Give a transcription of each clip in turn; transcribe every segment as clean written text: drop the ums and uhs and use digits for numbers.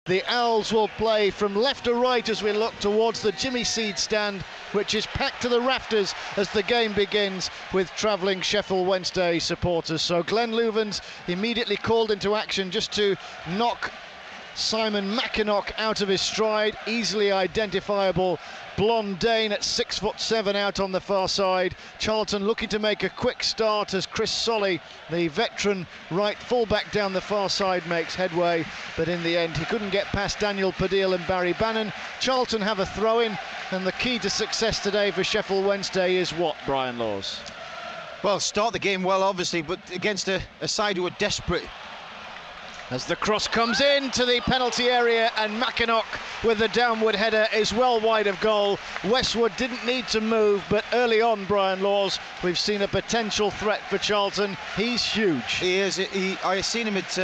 The Owls will play from left to right as we look towards the Jimmy Seed stand, which is packed to the rafters as the game begins with travelling Sheffield Wednesday supporters. So Glenn Louvens immediately called into action just to knock Simon Mackinock out of his stride. Easily identifiable blonde Dane at 6'7" out on the far side. Charlton looking to make a quick start as Chris Solly, the veteran right fullback down the far side, makes headway, but in the end he couldn't get past Daniel Padil and Barry Bannon. Charlton have a throw-in, and the key to success today for Sheffield Wednesday is what, Brian Laws? Well, start the game well, obviously, but against a side who are desperate. As the cross comes into the penalty area, and Mackinock with the downward header is well wide of goal. Westwood didn't need to move, but early on, Brian Laws, we've seen a potential threat for Charlton. He's huge. He is. I seen him at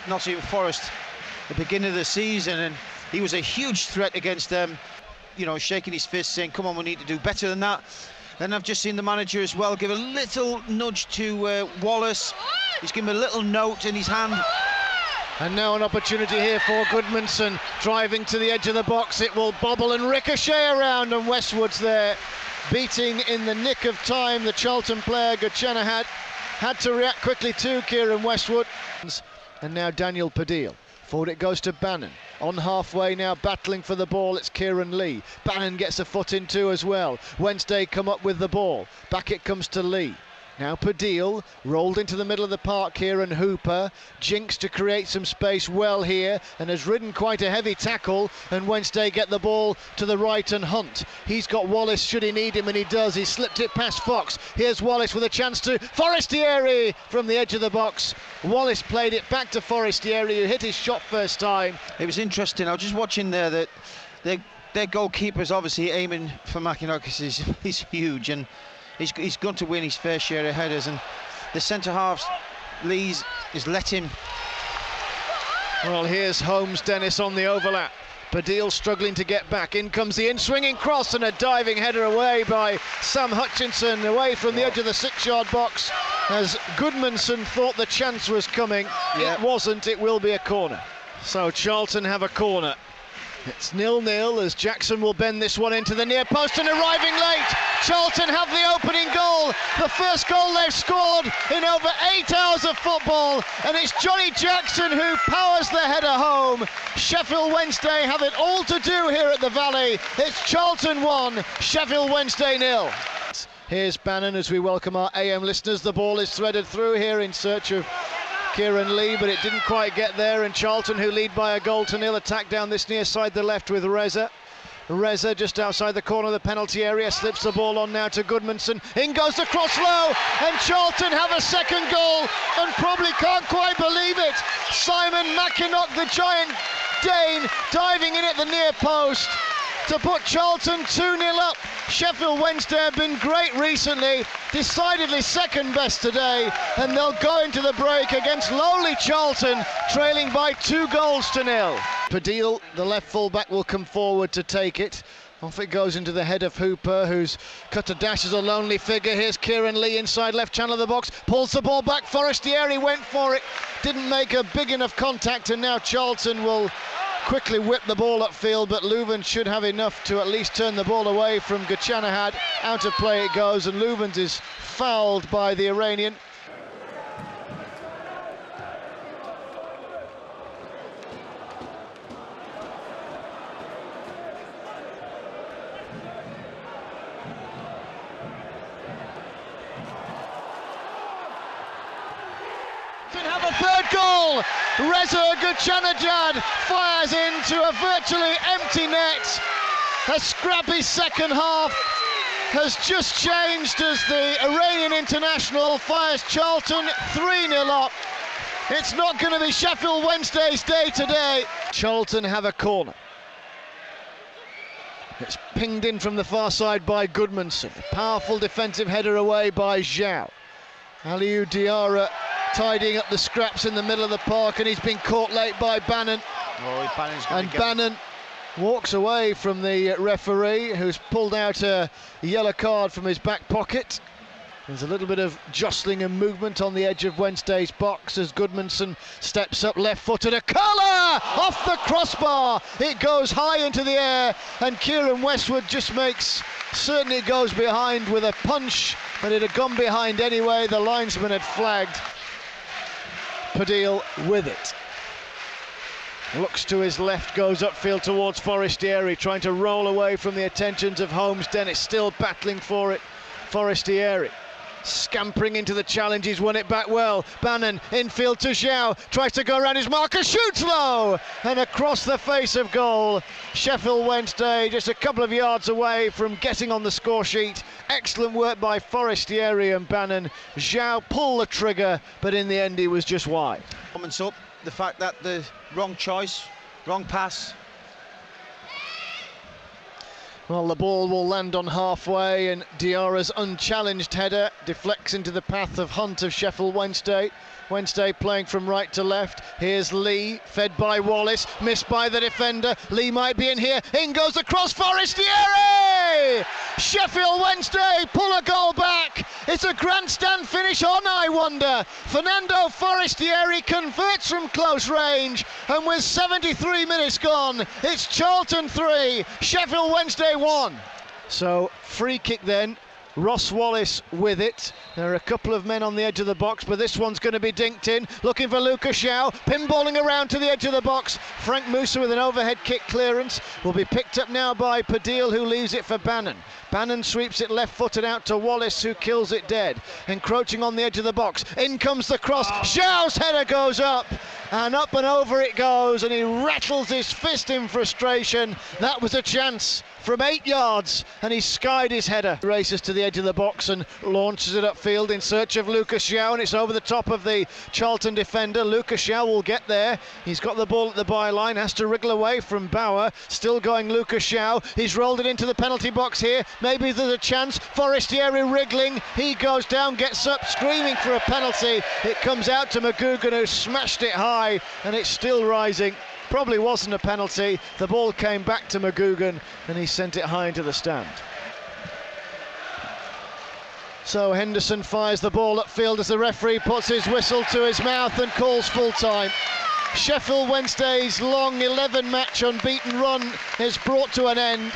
Nottingham Forest at the beginning of the season, and he was a huge threat against them. You know, shaking his fist, saying, "Come on, we need to do better than that." Then I've just seen the manager as well give a little nudge to Wallace. He's given him a little note in his hand. And now an opportunity here for Goodmanson, driving to the edge of the box. It will bobble and ricochet around, and Westwood's there, beating in the nick of time. The Charlton player, Gachana, had to react quickly to Kieran Westwood. And now Daniel Padil. Forward it goes to Bannon. On halfway now, battling for the ball, it's Kieran Lee. Bannon gets a foot in too as well. Wednesday come up with the ball. Back it comes to Lee. Now Padil, rolled into the middle of the park here, and Hooper jinks to create some space well here and has ridden quite a heavy tackle, and Wednesday get the ball to the right and Hunt. He's got Wallace should he need him, and he does. He slipped it past Fox. Here's Wallace with a chance to Forestieri from the edge of the box. Wallace played it back to Forestieri, who hit his shot first time. It was interesting. I was just watching there that their goalkeeper's obviously aiming for Mackinock because he's huge, and he's going to win his fair share of headers, and the centre-half, Lees, is let him. Well, here's Holmes Dennis on the overlap. Padil struggling to get back. In comes the in-swinging cross, and a diving header away by Sam Hutchinson, away from the edge of the 6-yard box, as Goodmanson thought the chance was coming. It wasn't. It will be a corner. So Charlton have a corner. It's 0-0 as Jackson will bend this one into the near post, and arriving late, Charlton have the opening goal, the first goal they've scored in over 8 hours of football, and it's Johnny Jackson who powers the header home. Sheffield Wednesday have it all to do here at the Valley. It's Charlton 1, Sheffield Wednesday 0. Here's Bannon as we welcome our AM listeners. The ball is threaded through here in search of Kieran Lee, but it didn't quite get there, and Charlton, who lead by 1-0, attack down this near side the left with Reza. Reza just outside the corner of the penalty area, slips the ball on now to Goodmanson. In goes the cross low, and Charlton have a second goal, and probably can't quite believe it. Simon Mackinock, the giant Dane, diving in at the near post to put Charlton 2-0 up. Sheffield Wednesday have been great recently, decidedly second best today, and they'll go into the break against lowly Charlton, trailing by 2-0. Padil, the left full-back, will come forward to take it. Off it goes into the head of Hooper, who's cut a dash as a lonely figure. Here's Kieran Lee inside left channel of the box, pulls the ball back. Forestieri went for it, didn't make a big enough contact, and now Charlton will quickly whip the ball upfield, but Louvens should have enough to at least turn the ball away from Gachana. Out of play it goes, and Louvens is fouled by the Iranian. Have a third goal. Reza Gachanajad fires into a virtually empty net. A scrappy second half has just changed as the Iranian international fires Charlton 3-0 up. It's not going to be Sheffield Wednesday's day today. Charlton have a corner. It's pinged in from the far side by Goodmanson. A powerful defensive header away by Zhao. Aliou Diarra tidying up the scraps in the middle of the park, and he's been caught late by Bannon. Bannon walks away from the referee, who's pulled out a yellow card from his back pocket. There's a little bit of jostling and movement on the edge of Wednesday's box as Goodmanson steps up left-footed. A curler off the crossbar. It goes high into the air, and Kieran Westwood just makes certain it goes behind with a punch, but it had gone behind anyway. The linesman had flagged. Padil with it. Looks to his left, goes upfield towards Forestieri, trying to roll away from the attentions of Holmes. Dennis still battling for it. Forestieri scampering into the challenge, he's won it back well. Bannon infield to Zhao, tries to go around his marker, shoots low and across the face of goal. Sheffield Wednesday just a couple of yards away from getting on the score sheet. Excellent work by Forestieri and Bannon. Zhao pulled the trigger, but in the end he was just wide. Comments up the fact that the wrong choice, wrong pass. Well, the ball will land on halfway, and Diarra's unchallenged header deflects into the path of Hunt of Sheffield Wednesday. Wednesday playing from right to left. Here's Lee, fed by Wallace, missed by the defender. Lee might be in here. In goes the cross, Forestieri! Sheffield Wednesday pull a goal back. It's a grandstand finish on, I wonder. Fernando Forestieri converts from close range, and with 73 minutes gone, it's Charlton 3, Sheffield Wednesday 1. So, free kick then. Ross Wallace with it. There are a couple of men on the edge of the box, but this one's going to be dinked in. Looking for Lucas Zhao, pinballing around to the edge of the box. Frank Musa with an overhead kick clearance will be picked up now by Padil, who leaves it for Bannon. Bannon sweeps it left-footed out to Wallace, who kills it dead. Encroaching on the edge of the box. In comes the cross. Zhao's header goes up, and up and over it goes, and he rattles his fist in frustration. That was a chance from 8 yards, and he skied his header. Races to the edge of the box and launches it upfield in search of Lucas Zhao, and it's over the top of the Charlton defender. Lucas Zhao will get there. He's got the ball at the byline, has to wriggle away from Bauer. Still going Lucas Zhao. He's rolled it into the penalty box here. Maybe there's a chance. Forestieri wriggling. He goes down, gets up, screaming for a penalty. It comes out to McGugan, who smashed it high, and it's still rising. Probably wasn't a penalty. The ball came back to McGugan, and he sent it high into the stand. So Henderson fires the ball upfield as the referee puts his whistle to his mouth and calls full time. Sheffield Wednesday's long 11-match unbeaten run is brought to an end.